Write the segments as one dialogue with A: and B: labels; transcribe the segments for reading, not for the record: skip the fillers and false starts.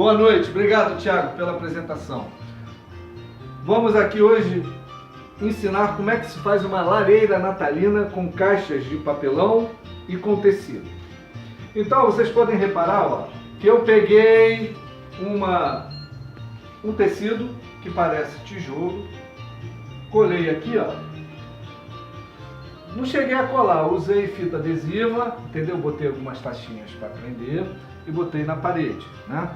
A: Boa noite, obrigado Thiago pela apresentação. Vamos aqui hoje ensinar como é que se faz uma lareira natalina com caixas de papelão e com tecido. Então vocês podem reparar, ó, que eu peguei um tecido que parece tijolo, colei aqui, ó. Não cheguei a colar, usei fita adesiva, entendeu? Botei algumas taxinhas para prender e botei na parede, né?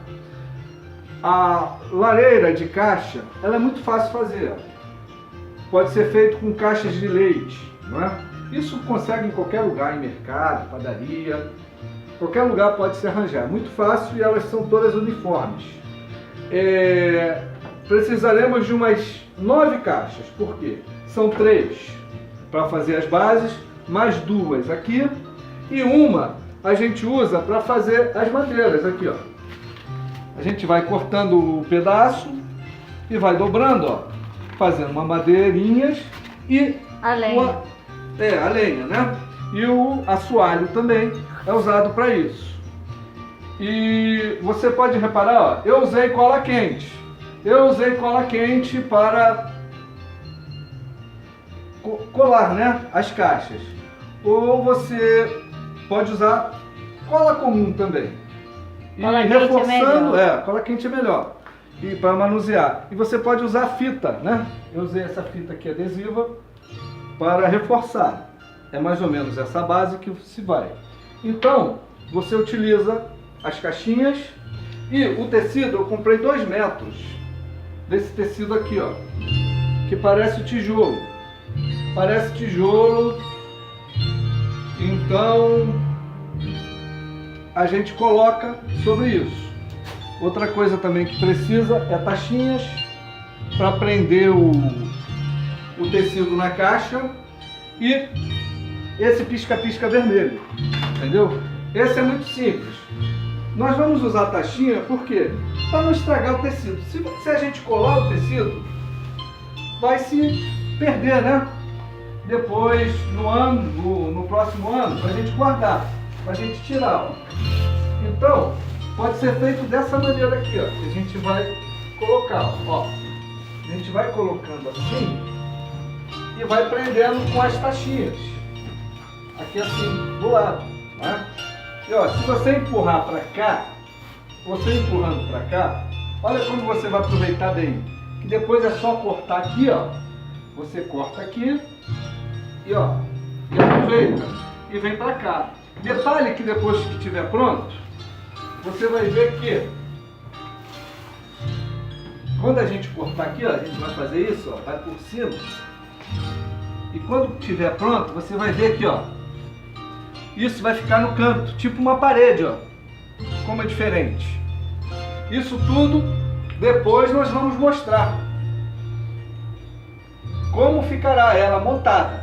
A: A lareira de caixa, ela é muito fácil de fazer. Pode ser feito com caixas de leite, não é? Isso consegue em qualquer lugar, em mercado, padaria, qualquer lugar pode se arranjar. Muito fácil e elas são todas uniformes. Precisaremos de umas 9 caixas, por quê? São 3 para fazer as bases, mais 2 aqui, e uma a gente usa para fazer as madeiras, aqui ó. A gente vai cortando o pedaço e vai dobrando, ó, fazendo uma madeirinhas e
B: a lenha.
A: A lenha, né? E o assoalho também é usado para isso. E você pode reparar, ó, eu usei cola quente. Eu usei cola quente para colar, né, as caixas. Ou você pode usar cola comum também. E
B: cola
A: reforçando,
B: quente é melhor.
A: Cola quente é melhor. E para manusear. E você pode usar fita, né? Eu usei essa fita aqui adesiva para reforçar. É mais ou menos essa base que se vai. Então, você utiliza as caixinhas e o tecido, eu comprei 2 metros desse tecido aqui, ó, que parece tijolo. Parece tijolo, então a gente coloca sobre isso. Outra coisa também que precisa é taxinhas para prender o tecido na caixa e esse pisca-pisca vermelho, entendeu? Esse é muito simples. Nós vamos usar a taxinha por quê? Para não estragar o tecido. Se a gente colar o tecido, vai se perder, né? Depois, no próximo ano, para a gente guardar, para a gente tirar. Ó. Então, pode ser feito dessa maneira aqui, ó, que a gente vai colocar. Ó. A gente vai colocando assim e vai prendendo com as taxinhas. Aqui assim, do lado. Né? E ó, se você empurrar para cá, você empurrando para cá, olha como você vai aproveitar bem. Que depois é só cortar aqui, ó. Você corta aqui e ó, e aproveita e vem para cá. Detalhe que depois que estiver pronto, você vai ver que quando a gente cortar aqui, ó, a gente vai fazer isso, ó, vai por cima. E quando estiver pronto, você vai ver aqui, ó, isso vai ficar no canto, tipo uma parede, ó. Como é diferente. Isso tudo depois nós vamos mostrar como ficará ela montada.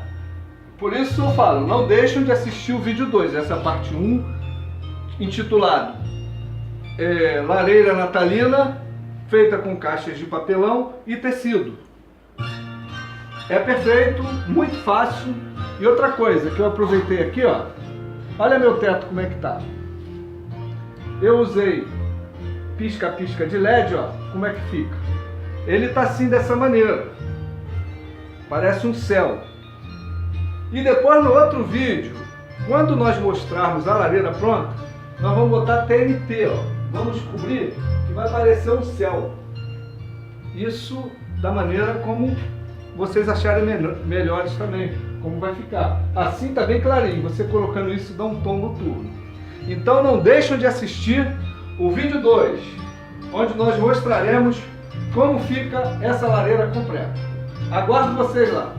A: Por isso eu falo, não deixem de assistir o vídeo 2, essa parte 1, intitulado Lareira Natalina, feita com caixas de papelão e tecido. É perfeito, muito fácil. E outra coisa que eu aproveitei aqui, ó, olha meu teto como é que tá. Eu usei pisca-pisca de LED, ó, como é que fica. Ele tá assim dessa maneira. Parece um céu. E depois no outro vídeo, quando nós mostrarmos a lareira pronta, nós vamos botar TNT, ó. Vamos cobrir que vai parecer um céu. Isso da maneira como vocês acharem melhores também, como vai ficar. Assim tá bem clarinho, você colocando isso dá um tom noturno. Então não deixem de assistir o vídeo 2, onde nós mostraremos como fica essa lareira completa. Aguardo vocês lá.